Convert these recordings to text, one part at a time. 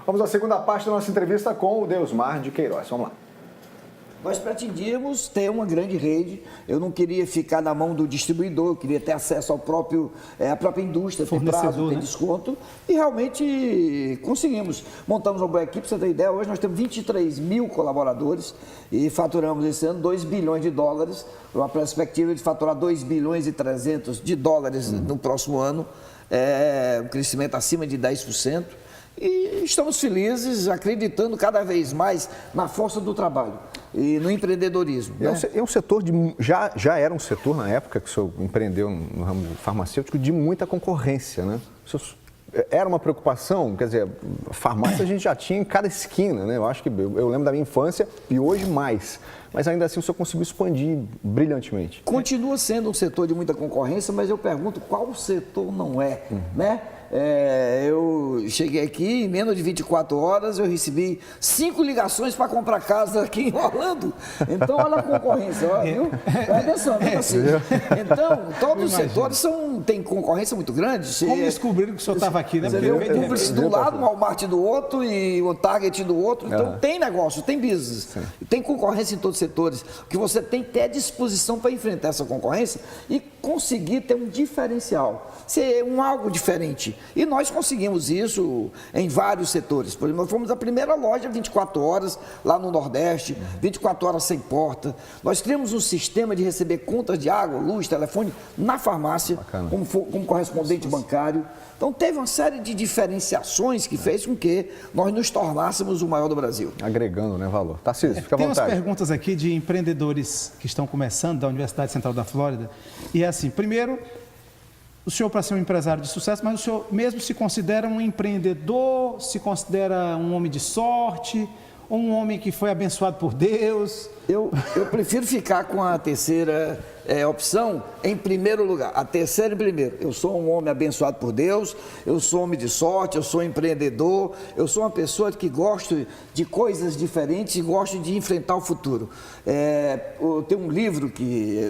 Vamos à segunda parte da nossa entrevista com o Deusmar de Queiroz. Vamos lá. Nós pretendíamos ter uma grande rede, eu não queria ficar na mão do distribuidor, eu queria ter acesso ao à própria indústria, ter prazo, ter desconto, e realmente conseguimos. Montamos uma boa equipe, pra você ter ideia, hoje nós temos 23 mil colaboradores e faturamos esse ano 2 bilhões de dólares, uma perspectiva de faturar 2 bilhões e 300 de dólares no próximo ano, um crescimento acima de 10%. E estamos felizes, acreditando cada vez mais na força do trabalho e no empreendedorismo. Né? É um setor já era um setor na época que o senhor empreendeu no ramo farmacêutico de muita concorrência, né? Era uma preocupação, quer dizer, farmácia a gente já tinha em cada esquina, né? Eu acho que eu lembro da minha infância e hoje mais. Mas ainda assim o senhor conseguiu expandir brilhantemente. Continua sendo um setor de muita concorrência, mas eu pergunto qual setor não é, né? Eu cheguei aqui, em menos de 24 horas, eu recebi 5 ligações para comprar casa aqui em Orlando. Então, olha a concorrência, ó, viu? Presta atenção, viu assim. Então, todos os setores têm concorrência muito grande. Como descobriram que o senhor estava aqui, né? Você vê o Publix do lado, o Walmart do outro e o Target do outro. Então, tem negócio, tem business. Sim. Tem concorrência em todos os setores. O que você tem que ter é disposição para enfrentar essa concorrência e conseguir ter um diferencial, ser algo diferente. E nós conseguimos isso em vários setores. Por exemplo, nós fomos a primeira loja 24 horas lá no Nordeste, 24 horas sem porta. Nós criamos um sistema de receber contas de água, luz, telefone na farmácia, como correspondente bancário. Então, teve uma série de diferenciações que fez com que nós nos tornássemos o maior do Brasil. Agregando, né, valor. Tarcísio, fica à vontade. Tem umas perguntas aqui de empreendedores que estão começando da Universidade Central da Flórida. E é assim, primeiro, o senhor, para ser um empresário de sucesso, mas o senhor mesmo se considera um empreendedor, se considera um homem de sorte, ou um homem que foi abençoado por Deus? Eu prefiro ficar com a terceira opção em primeiro lugar. A terceira em primeiro. Eu sou um homem abençoado por Deus, eu sou homem de sorte, eu sou empreendedor, eu sou uma pessoa que gosto de coisas diferentes e gosto de enfrentar o futuro. Tem um livro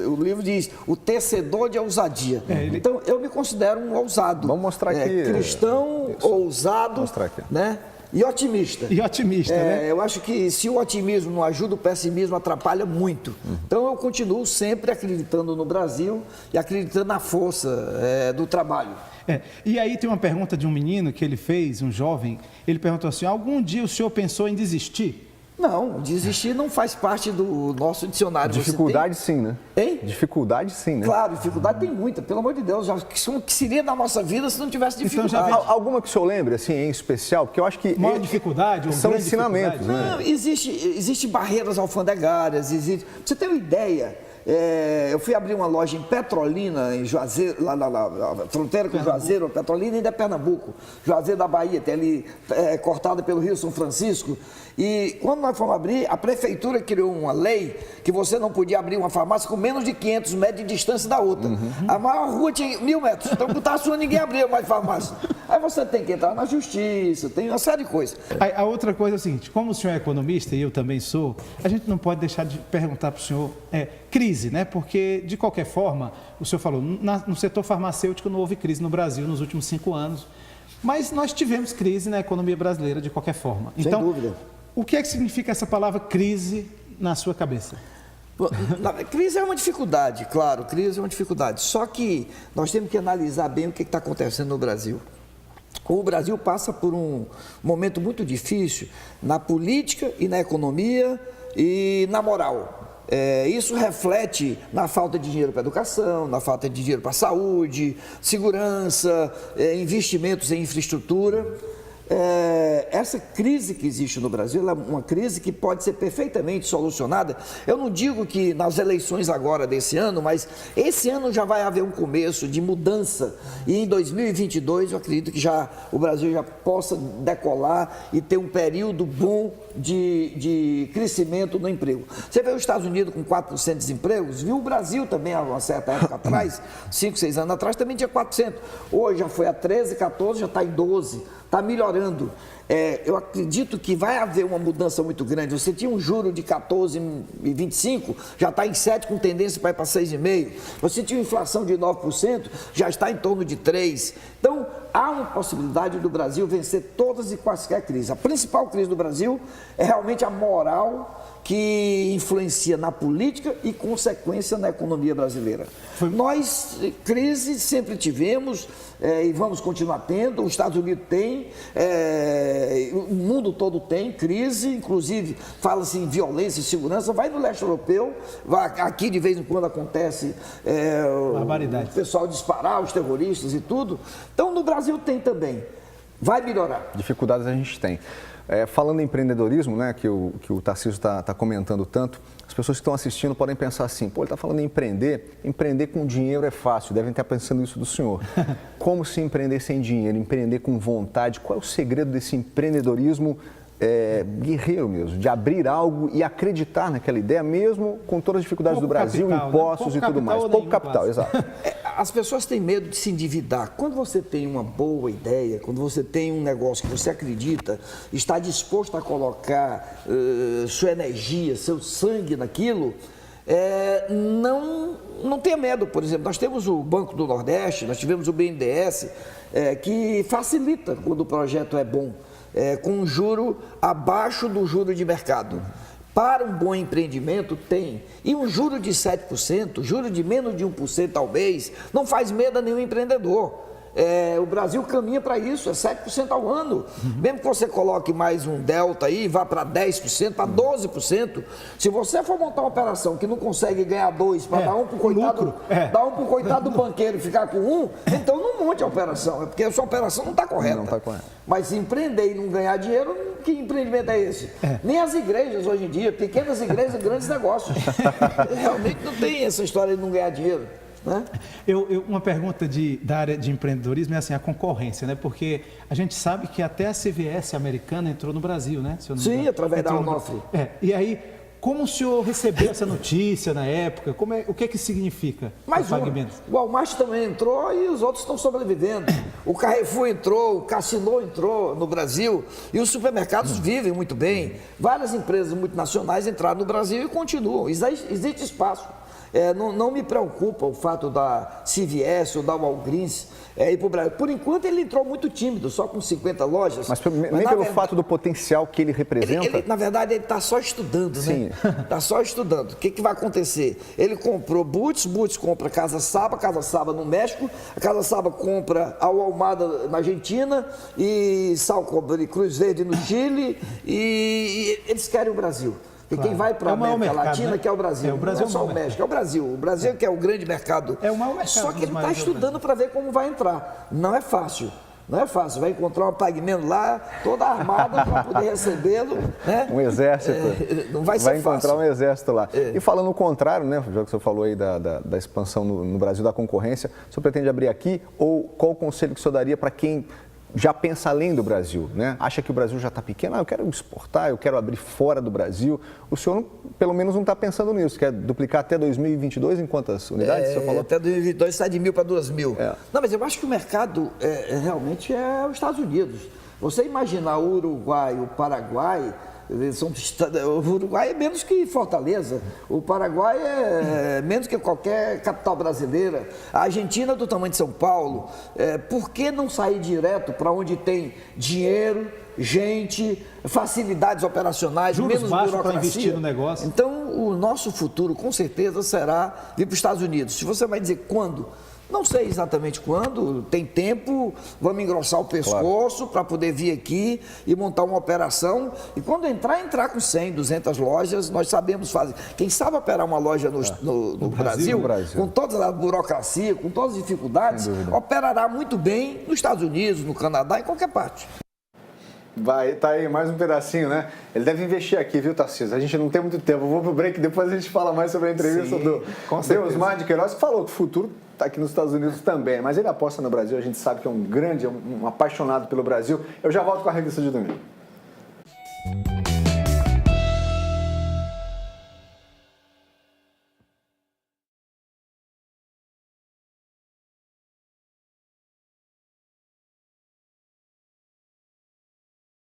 o livro diz O Tecedor de Ousadia. Então, eu me considero um ousado. Vamos mostrar aqui. Cristão, ousado, mostrar aqui, né? E otimista. E otimista, né? Eu acho que se o otimismo não ajuda, o pessimismo atrapalha muito. Então, eu continuo sempre acreditando no Brasil e acreditando na força do trabalho. E aí tem uma pergunta de um menino que ele fez, um jovem, ele perguntou assim, algum dia o senhor pensou em desistir? Não, desistir não faz parte do nosso dicionário. Dificuldade sim, né? Hein? Dificuldade sim, né? Claro, dificuldade tem muita, pelo amor de Deus. O que seria da nossa vida se não tivesse dificuldade? Então, alguma que o senhor lembre, assim, em especial? Porque eu acho que... Maior dificuldade? São ensinamentos, né? Não, existe barreiras alfandegárias, pra você ter uma ideia... eu fui abrir uma loja em Petrolina, em Juazeiro, lá na fronteira com Juazeiro, Petrolina ainda é Pernambuco, Juazeiro da Bahia, tem ali cortada pelo Rio São Francisco. E quando nós fomos abrir, a prefeitura criou uma lei que você não podia abrir uma farmácia com menos de 500 metros de distância da outra. A maior rua tinha 1000 metros, então botar a sua ninguém abria mais farmácia. Aí você tem que entrar na justiça, tem uma série de coisas. A outra coisa é o seguinte, como o senhor é economista e eu também sou, a gente não pode deixar de perguntar para o senhor, crise, né? Porque, de qualquer forma, o senhor falou, no setor farmacêutico não houve crise no Brasil nos últimos 5 anos, mas nós tivemos crise na economia brasileira de qualquer forma. Sem dúvida. O que é que significa essa palavra crise na sua cabeça? Crise é uma dificuldade, claro, crise é uma dificuldade. Só que nós temos que analisar bem o que está acontecendo no Brasil. O Brasil passa por um momento muito difícil na política e na economia e na moral. Isso reflete na falta de dinheiro para a educação, na falta de dinheiro para a saúde, segurança, investimentos em infraestrutura. Essa crise que existe no Brasil é uma crise que pode ser perfeitamente solucionada. Eu não digo que nas eleições agora desse ano, mas esse ano já vai haver um começo de mudança e em 2022 eu acredito que o Brasil já possa decolar e ter um período bom de crescimento no emprego. Você vê os Estados Unidos com 4% de desemprego, viu o Brasil também há uma certa época atrás, 5, 6 anos atrás também tinha 4%. Hoje já foi a 13, 14, já está em 12%. Está melhorando. eu acredito que vai haver uma mudança muito grande. Você tinha um juro de 14,25, já está em 7 com tendência para ir para 6,5. Você tinha uma inflação de 9%, já está em torno de 3%. Então, há uma possibilidade do Brasil vencer todas e quaisquer crises. A principal crise do Brasil é realmente a moral que influencia na política e consequência na economia brasileira. Nós, crise sempre tivemos e vamos continuar tendo. Os Estados Unidos tem, o mundo todo tem crise, inclusive fala-se em violência e segurança, vai no leste europeu, aqui de vez em quando acontece o pessoal disparar, os terroristas e tudo. Então no Brasil tem também, vai melhorar. Dificuldades a gente tem. Falando em empreendedorismo, né, que o Tarcísio está comentando tanto, as pessoas que estão assistindo podem pensar assim, ele está falando em empreender com dinheiro é fácil, devem estar pensando isso do senhor. Como se empreender sem dinheiro, empreender com vontade? Qual é o segredo desse empreendedorismo guerreiro mesmo, de abrir algo e acreditar naquela ideia, mesmo com todas as dificuldades do Brasil, capital, impostos, né? E tudo mais. Pouco capital, exato. As pessoas têm medo de se endividar. Quando você tem uma boa ideia, quando você tem um negócio que você acredita, está disposto a colocar sua energia, seu sangue naquilo, não tenha medo. Por exemplo, nós temos o Banco do Nordeste, nós tivemos o BNDES, que facilita quando o projeto é bom, com um juro abaixo do juro de mercado. Para um bom empreendimento, tem. E um juro de 7%, juro de menos de 1% ao mês, não faz medo a nenhum empreendedor. O Brasil caminha para isso, 7% ao ano. Mesmo que você coloque mais um delta aí, vá para 10%, para 12%, se você for montar uma operação que não consegue ganhar 2% para dar um para o coitado do banqueiro e ficar com 1%, então não monte a operação, porque a sua operação não está correta. Não está correta. Mas se empreender e não ganhar dinheiro, que empreendimento é esse? Nem as igrejas hoje em dia, pequenas igrejas, grandes negócios. Realmente não tem essa história de não ganhar dinheiro. Né? Uma pergunta da área de empreendedorismo é assim, a concorrência, né? Porque a gente sabe que até a CVS americana entrou no Brasil, né? Sim, através da Onofre. E aí, como o senhor recebeu essa notícia na época? O que significa o pagamento? O Walmart também entrou e os outros estão sobrevivendo. O Carrefour entrou, o Casino entrou no Brasil e os supermercados vivem muito bem. Várias empresas multinacionais entraram no Brasil e continuam. Existe espaço. Não me preocupa o fato da CVS ou da Walgreens ir para o Brasil. Por enquanto ele entrou muito tímido, só com 50 lojas. Mas nem pelo fato do potencial que ele representa? Na verdade, ele está só estudando, né? Está só estudando. O que vai acontecer? Ele comprou Boots compra Casa Saba no México, a Casa Saba compra a Walmart na Argentina e Cruz Verde no Chile e eles querem o Brasil. E quem vai para a América Latina, né? Que é o Brasil. O Brasil não é só o México, é o Brasil. O Brasil que é o grande mercado. É o maior mercado. Só que ele está estudando para ver como vai entrar. Não é fácil. Não é fácil. Vai encontrar um Pac-Man lá, toda armada para poder recebê-lo. Né? Um exército. Não vai ser fácil. Vai encontrar um exército lá. E falando o contrário, né? Já que o senhor falou aí da expansão no Brasil, da concorrência, o senhor pretende abrir aqui? Ou qual o conselho que o senhor daria para quem já pensa além do Brasil, né? Acha que o Brasil já está pequeno, eu quero exportar, eu quero abrir fora do Brasil. O senhor, pelo menos, não está pensando nisso. Quer duplicar até 2022 em quantas unidades? O senhor falou? Até 2022 sai de 1.000 para 2.000. Não, mas eu acho que o mercado realmente é os Estados Unidos. Você imaginar o Uruguai, o Paraguai, o Uruguai é menos que Fortaleza, o Paraguai é menos que qualquer capital brasileira, a Argentina é do tamanho de São Paulo. Por que não sair direto para onde tem dinheiro, gente, facilidades operacionais, juros menos baixos burocracia? Para investir no negócio. Então, o nosso futuro, com certeza, será vir para os Estados Unidos. Se você vai dizer quando, não sei exatamente quando, tem tempo, vamos engrossar o pescoço para poder vir aqui e montar uma operação. E quando entrar com 100, 200 lojas, nós sabemos fazer. Quem sabe operar uma loja no Brasil, com toda a burocracia, com todas as dificuldades, operará muito bem nos Estados Unidos, no Canadá, em qualquer parte. Tá aí mais um pedacinho, né? Ele deve investir aqui, viu, Tarcísio? A gente não tem muito tempo. Eu vou pro break, depois a gente fala mais sobre a entrevista do Deusmar de Queiroz, que falou que o futuro está aqui nos Estados Unidos também, mas ele aposta no Brasil, a gente sabe que é um apaixonado pelo Brasil. Eu já volto com a revista de domingo.